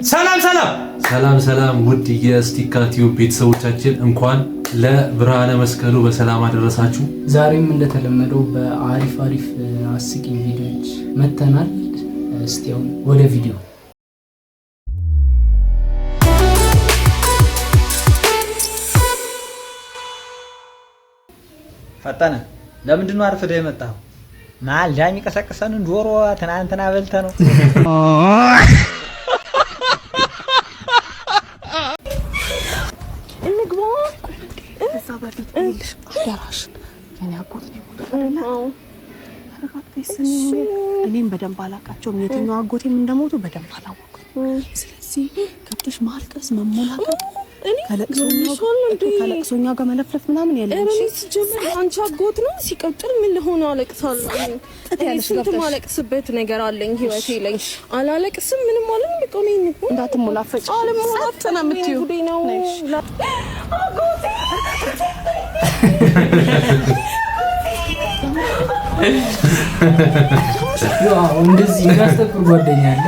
ሰላም ውድ የስቲካ ቲዩብ ቤተሰቦቻችን እንኳን ለብርሃነ መስቀሉ በሰላም አደረሳችሁ። ዛሬም እንደተለመደው በአሪፍ አስቂኝ ቪዲዮዎች መተናል። እስቲ አሁን ወደ ቪዲዮ። ፈጠነ ለምንድን ነው አርፍደህ የመጣኸው? ማልዳ የሚቀሰቅሰንን ዶሮ ትናንትና በልተህ ነው። እኔም በደንብ አላውቃቸውም። የትኛው አጎቴም እንደሞቱ በደንብ አላወቅኩም። ስለዚህ ገብተሽ ማልቀስ መሞላቀቅ ከለቅሶኛ ጋር መለፍለፍ ምናምን የለም። አንቺ አጎት ነው ሲቀጥል ምን ለሆነ አለቅሳለሁ። ስንት ማለቅስበት ነገር አለኝ ህይወቴ ላይ አላለቅስም። ምንም ማለት ነው። ቆሜ እንዳትሞላፈጭ አለሞላፈጭ ነው የምትይው ነው አጎቴ እንደዚህ ያስተፍር ጓደኛ አለ።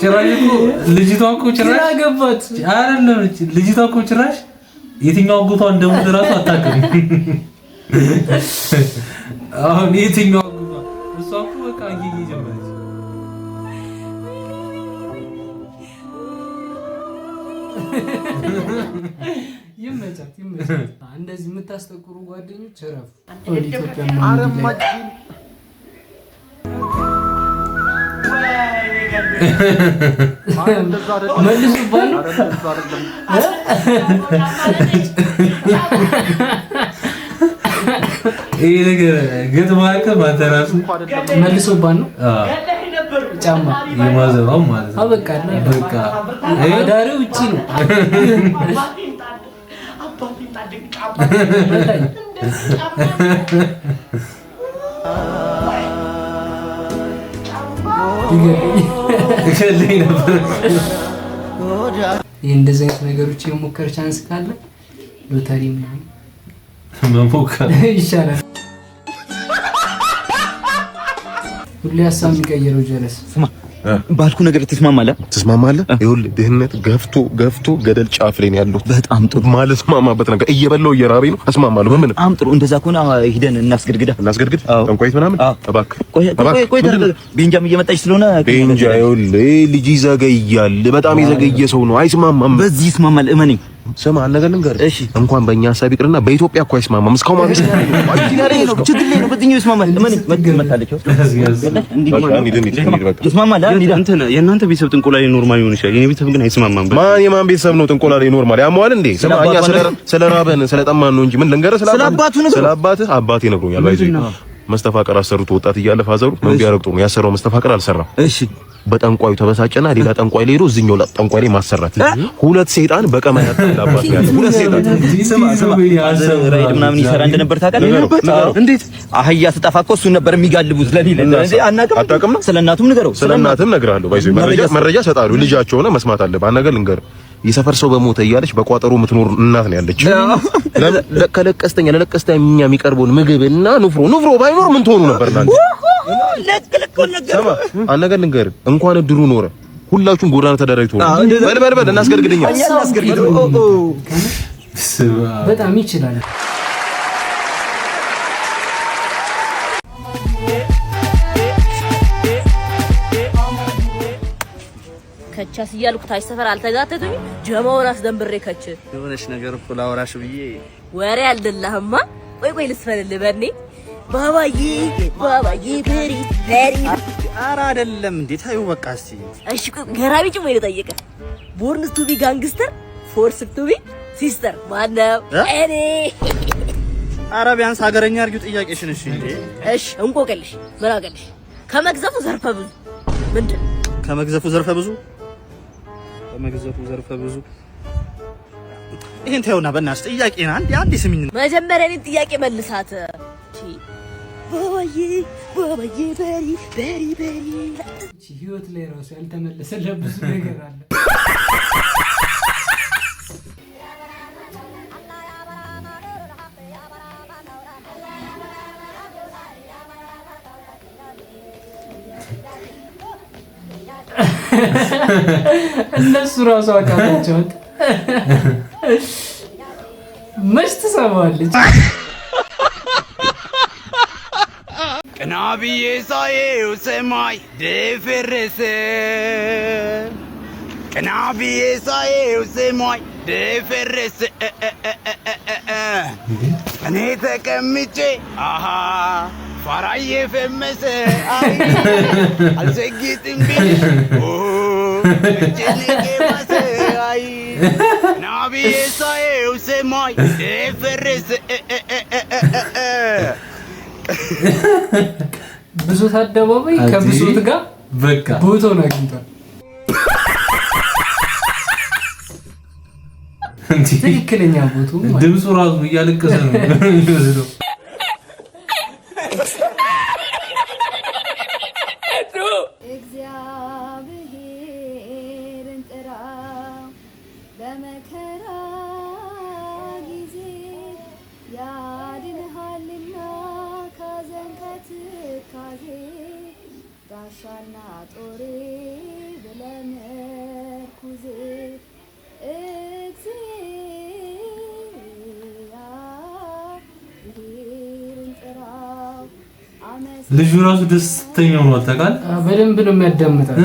ጭራሽ እኮ ልጅቷ እኮ ጭራሽ ገባት አይደለም። ልጅቷ እኮ ጭራሽ የትኛው አጎቷ እንደሞተ እራሱ አታውቅም። አሁን የትኛው አጎቷ እሷ እኮ በቃ አንጊ ጀመረች። ይመቻት። እንደዚህ የምታስጠቁሩ ጓደኞች እረፉ። መልሱ ባል ይሄ ነገር ገጥማከ ማተራሱ መልሶ ባል ነው ጫማ የማዘባው ማለት ነው። በቃ ዳሪው ውጪ ነው። ይገለኝ ነበር። እንደዚህ አይነት ነገሮች የሞከር ቻንስ ካለ ሎተሪ መሞከር ይሻላል። ሁሌ ሀሳብ የሚቀይረው ጀለስ ባልኩ ነገር ትስማማለህ? ይኸውልህ ድህነት ገፍቶ ገደል ጫፍ ላይ ነው ያለው። በጣም ጥሩ ማለት ማማበት ነገር እየበላው እየራበኝ ነው። እስማማለሁ። በምን በጣም ጥሩ። እንደዛ ከሆነ ሂደን እናስገድግድ። ጠንቋይት ምናምን እባክህ ቆይ ቤንጃም እየመጣች ስለሆነ ቤንጃ ይኸውልህ ልጅ ይዘገያል። በጣም የዘገየ ሰው ነው። አይስማማም። በዚህ ይስማማል። እመነኝ። ስማ ነገር ልንገርህ። እሺ እንኳን በእኛ ሀሳብ ይቅርና በኢትዮጵያ እኮ አይስማማም። እስካሁን ማለት ነው ችግር ላይ ነው። በዚህኛው ይስማማል። እመነኝ። መጥመጣለች ይስማማል። የእናንተ ቤተሰብ ጥንቆላ ላይ ኖርማል ይሆን ይችላል። የኔ ቤተሰብ ግን አይስማማም። የማን ቤተሰብ ነው ጥንቆላ ላይ ኖርማል? ያሟል እንዴ? ስማ እኛ ስለ ራበን ስለ ጠማን ነው እንጂ ምን ልንገርህ? ስለ አባቴ ነግሮኛል። ባይዘይ መስተፋቀር አሰሩት ወጣት እያለ ፋዘሩ ምን ቢያረግጡ ነው ያሰራው? መስተፋቀር አልሰራም። እሺ በጠንቋዩ ተበሳጨና ሌላ ጠንቋይ ላይ ሄዶ እዚህኛው ጠንቋይ ላይ ማሰራት። ሁለት ሰይጣን በቀማያ ተላባት ያለ ሁለት ሰይጣን ስማ ራይድ ምናምን ይሰራ እንደነበር ታውቃለህ? እንዴት አህያ ተጣፋ እኮ እሱን ነበር የሚጋልቡት። ለሊል እንዴ አናውቅም። ስለእናቱም ንገረው። ስለእናቱም ነግራለሁ። ባይዘይ መረጃ ሰጣሉ። ልጃቸው ሆነ መስማት አለበት። አናገር ልንገር የሰፈር ሰው በሞተ እያለች በቋጠሮ የምትኖር እናት ነው ያለች። ለቀስተኛ የሚቀርበውን ምግብና ንፍሮ ባይኖር ምን ትሆኑ ነበር እናንተ? ሰማ አናገር ልንገር እንኳን እድሩ ኖረ ሁላችሁም ጎዳና ተደራጅቶ በል እናስገድግድኛ በጣም ይችላል። ከቻስ እያልኩ ታች ሰፈር አልተጋተቱኝ ጀማውን አስደንብሬ ከች የሆነች ነገር እኮ ላወራሽ ብዬ ወሬ አልደላህማ። ቆይ ልስፈልልህ በኔ ባባዬ በሪ ኧረ አይደለም እንዴ ታዩ በቃ እስቲ እሺ ገራቢ ጭም ወይ ልጠይቅ ቦርን ቱ ቢ ጋንግስተር ፎርስ ቱ ቢ ሲስተር ማነው? እኔ ኧረ ቢያንስ ሀገረኛ አድርጊው ጥያቄሽን። እሺ እንዴ እሺ እንቆቅልሽ ምን አቀልሽ? ከመግዘፉ ዘርፈ ብዙ ምንድን ከመግዘፉ ዘርፈ ብዙ ይሄን ታዩና በእናትሽ ጥያቄና አንዴ ስሚኝ። መጀመሪያ እኔን ጥያቄ መልሳት። ባባዬ በሪ ህይወት ላይ ራሱ ያልተመለሰለት ብዙ ነገር አለ። እነሱ ራሱ አቃታቸው መች ትሰማዋለች። ቀና ብዬ ሳየው ሰማይ ደፈረሰ ቀና ብዬ ሳየው ሰማይ ደፈረሰ እኔ ተቀምጬ አሃ ፋራዬ ፈመሰ አይ አልዘግይትም ቢልሽ ጭንቄ ባሰ አይ ቀና ብዬ ሳየው ሰማይ ደፈረሰ ብሶት አደባባይ ከብሶት ጋር በቃ ቦታውን አግኝቷል። ትክክለኛ ቦታው ድምፁ ራሱ እያለቀሰ ነው የሚወስደው። እግዚአብሔርን ጥራው በመከራ ጊዜ ያድንሃልና ካዘን ከትካዜ ጋሻና ጦሬ ብለህ ምርኩዜ ልጁ ራሱ ደስተኛ ነው። አታውቃለህ? በደንብ ነው የሚያዳምጣት።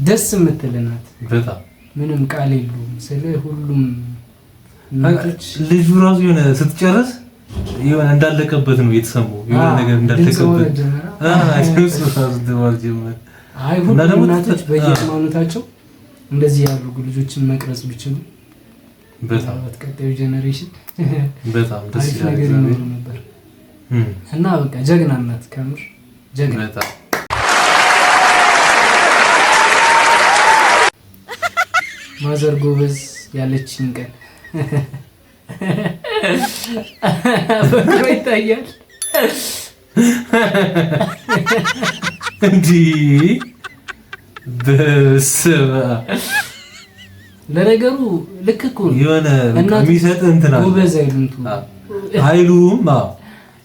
ደስ የምትልናት በጣም ምንም ቃል የለውም። ስለ ሁሉም እናቶች ልጁ ራሱ የሆነ ስትጨርስ የሆነ እንዳለቀበት ነው የተሰማው። የሆነ ነገር እንዳለቀበት አይ ሁሉም እናቶች በየሃይማኖታቸው እንደዚህ ያሉ ልጆችን መቅረጽ ቢችሉ በጣም ቀጣዩ ጄኔሬሽን በጣም ደስ ይላል ነበር እና በቃ ጀግና እናት ከምር ጀግና በጣም ማዘር ጎበዝ ያለችኝ ቀን በቃ ይታያል እንጂ በስመ ለነገሩ ልክ እኮ የሆነ የሚሰጥ እንትና ጎበዝ አይሉንቱ አይሉም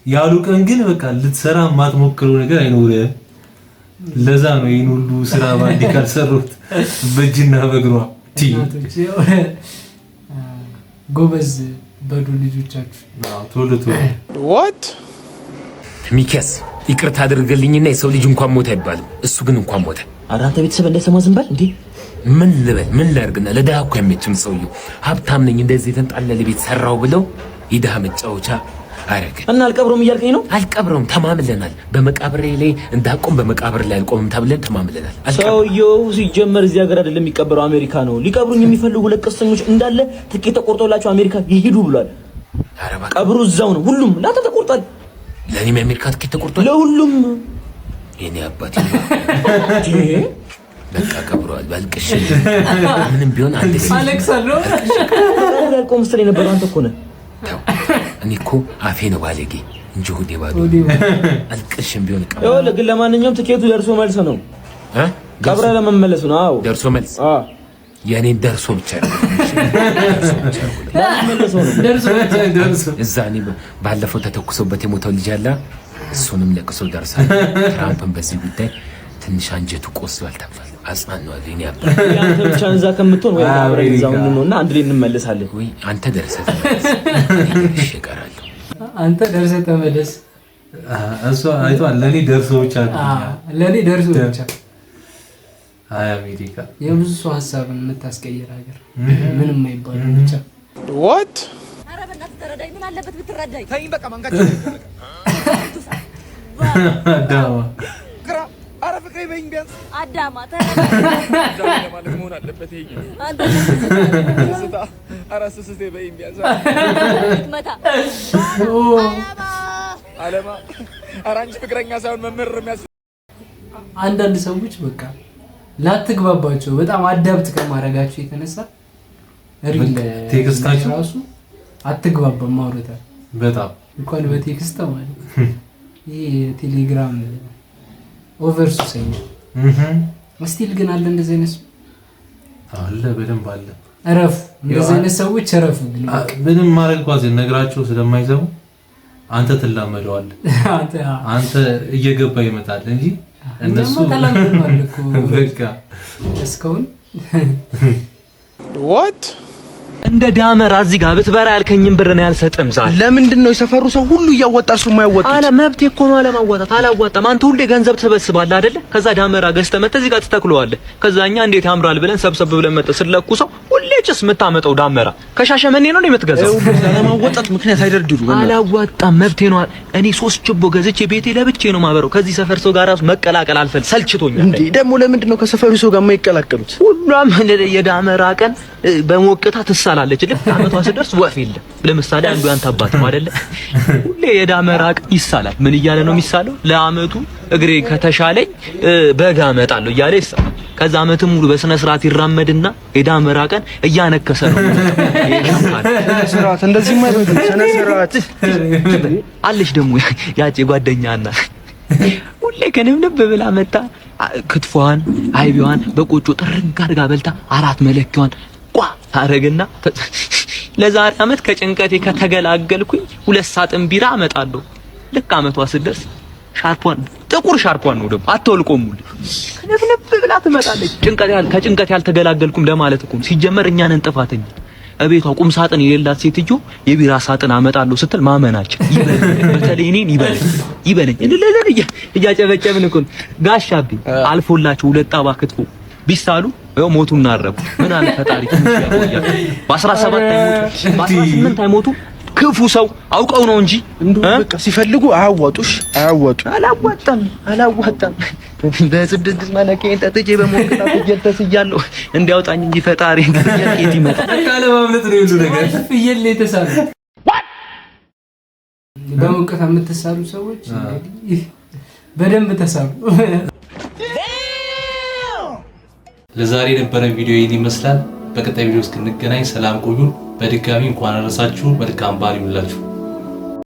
ያሉ ቀን ግን በቃ ልትሰራ ማትሞክረው ነገር አይኖርም። ለዛ ነው ይሄን ሁሉ ስራ ባንዲ ካልሰሩት በእጅና በእግሯ ጎበዝ በዱ ልጆቻችሁ ቶሎ ቶሎ what ሚኪያስ ይቅርታ አድርገልኝና የሰው ልጅ እንኳን ሞተ አይባልም። እሱ ግን እንኳን ሞተ። ኧረ አንተ ቤተሰብ እንዳይሰማ ዝም በል እንዴ። ምን ልበል ምን ላድርግና ለድሃ እኮ አይመችም ሰውዬው። ሀብታም ነኝ እንደዚህ የተንጣለለ ቤት ሰራው ብለው የድሃ መጫወቻ አረገ እና አልቀብረውም እያልከኝ ነው? አልቀብረውም ተማምለናል። በመቃብሬ ላይ እንዳቆም በመቃብር ላይ አልቆምም ተብለን ተማምለናል። ሰውዬው ሲጀመር እዚህ ሀገር አይደለም የሚቀበረው አሜሪካ ነው። ሊቀብሩኝ የሚፈልጉ ለቀስተኞች እንዳለ ትኬት ተቆርጦላቸው አሜሪካ ይሄዱ ብሏል። ቀብሩ እዛው ነው። ሁሉም ላንተ ተቆርጧል። ለኔም የአሜሪካ ትኬት ተቆርጧል። ለሁሉም የኔ አባቴ በቃ ቀብሯል። ባልቅሽ ምንም ቢሆን አንተ አሌክሳንድሮ ያልቆም ስለ ነበር አንተ እኮ ነህ። እኔ እኮ አፌ ነው ባለጌ እንጂ ሆዴ ባዶ። አልቅሽም ቢሆን ቀብሯል። ይኸውልህ ግን ለማንኛውም ትኬቱ ደርሶ መልስ ነው። ቀብረ ለመመለሱ ነው። አዎ ደርሶ መልስ። የኔን ደርሶ ብቻ ነው ደርሶ እዛ እኔ ባለፈው ተተኩሶበት የሞተው ልጅ አለ። እሱንም ለቅሶ ደርሳል። ትራምፕን በዚህ ጉዳይ ትንሽ አንጀቱ ቆስሏል። ተባለ አጽናናው ግን ያንተ ብቻ እዛ ከምትሆን ወይ አብረን እዛው እንሆንና አንድ ላይ እንመለሳለን። ወይ አንተ ደርሰህ ተመለስ ይቀራል። አንተ ደርሰህ ተመለስ። እሱ አይቷል። ለኔ ደርሶ ብቻ ለኔ ደርሶ ብቻ አይ አሜሪካ የብዙ ሰው ሀሳብን የምታስቀይር ሀገር ምንም አይባልም ብቻ what ኧረ በእናትህ ተረዳኝ። ምን አለበት ብትረዳኝ? ተይኝ በቃ መንገድ አዳማ ኧረ ፍቅሬ በይኝ ቢያንስ አዳማ ተረዳኝ ማለት መሆን አለበት። ይሄ አንተ ኧረ ስስቴ በይኝ ቢያንስ መታ አለማ ኧረ አንቺ ፍቅረኛ ሳይሆን መምህር የሚያስ አንዳንድ ሰዎች በቃ ላትግባባቸው በጣም አዳብት ከማድረጋቸው የተነሳ ሪል ቴክስታቸው ራሱ አትግባባም ማውረታ በጣም እንኳን በቴክስት ማለት ይሄ ቴሌግራም ኦቨርሱሰኛ መስቲል ግን አለ እንደዚህ አይነት አለ በደንብ አለ። እረፉ እንደዚህ አይነት ሰዎች እረፉ። ምንም ማድረግ ቋዝ ነግራቸው ስለማይዘሙ አንተ ትላመደዋለህ። አንተ እየገባ ይመጣል እንጂ እነሱ ተላምደዋል እኮ በቃ እስካሁን what እንደ ዳመራ እዚህ ጋር ብትበራ ያልከኝን ብር ነው ያልሰጥም። ዛሬ ለምንድን ነው የሰፈሩ ሰው ሁሉ እያወጣ እሱ የማያወጣው? አለ መብቴ እኮ ነው አለማዋጣት። አላዋጣም። አንተ ሁሌ ገንዘብ ትሰበስባለህ አይደለ? ከዛ ዳመራ ገዝተህ መተህ እዚህ ጋር ትተክለዋለህ። ከዛኛ እንዴት ያምራል ብለን ሰብሰብ ብለን መተህ ስለኩሰው ሁሌ ጭስ የምታመጣው ዳመራ ከሻሸመኔ ነው የምትገዛው። አለማዋጣት ምክንያት አይደርድሩ። አላዋጣም መብቴ ነው። እኔ 3 ችቦ ገዝቼ ቤቴ ለብቼ ነው ማበረው። ከዚህ ሰፈር ሰው ጋር ራሱ መቀላቀል አልፈልግም። ሰልችቶኛል። እንዴ ደግሞ ለምንድን ነው ከሰፈሩ ሰው ጋር የማይቀላቀሉት? ሁሉም የዳመራ ቀን በሞቅታ ትሳላለች። ልክ አመቷ ሲደርስ ወፍ የለም። ለምሳሌ አንዱ ያንተ አባት ነው አይደለ? ሁሌ የዳመራ ቀን ይሳላል። ምን እያለ ነው የሚሳለው? ለአመቱ እግሬ ከተሻለኝ በጋ እመጣለሁ እያለ ይሳላል። ከዛ አመቱን ሙሉ በስነ ስርዓት ይራመድና የዳመራ ቀን እያነከሰ ነው። ስርዓት እንደዚህ ማለት ስነ ስርዓት አለሽ። ደግሞ ያቺ ጓደኛና ሁሌ ከንብንብ ብላ መጣ ክትፏን አይቢዋን በቆጮ ጥርግ አድርጋ በልታ 4 መለኪያዋን ቋ ታረግና ለዛሬ አመት ከጭንቀቴ ከተገላገልኩኝ 2 ሳጥን ቢራ አመጣለሁ። ልክ አመቷ ሲደርስ ሻርፖን ጥቁር ሻርፖን ነው ደግሞ አትወልቆም ሙሉ ከነብነብ ብላ ትመጣለች። ከጭንቀት ያልተገላገልኩም ለማለት እኮ ሲጀመር እኛ ነን ጥፋተኛ። እቤቷ ቁም ሳጥን የሌላት ሴትዮ የቢራ ሳጥን አመጣለሁ ስትል ማመናቸው በተለይ እኔን ይበለኝ እያጨበጨብን እኮ ጋሻቢ አልፎላችሁ 2 ጣባ ክትፎ ቢሳሉ ያው ሞቱና አረቡ። ምን አለ ፈጣሪ ትንሽ ያቆያል። በ17 አይሞቱ በ18 አይሞቱ ክፉ ሰው አውቀው ነው እንጂ በቃ ሲፈልጉ አያዋጡሽ። አላዋጣም። በስድስት መለከኝ ተጥጄ በሞቅታ ተጀልተስ ይያለሁ እንዲያውጣኝ እንጂ ፈጣሪ እንዴት ይመጣል? ካለ ማምለጥ ነው ሁሉ ነገር። ፍየል ላይ ተሳሉ በሞቅታ የምትሳሉ ሰዎች እንግዲህ በደንብ ተሳሉ። ለዛሬ የነበረን ቪዲዮ ይህን ይመስላል። በቀጣይ ቪዲዮ እስክንገናኝ ሰላም ቆዩ። በድጋሚ እንኳን አደረሳችሁ። መልካም በዓል ይሁንላችሁ።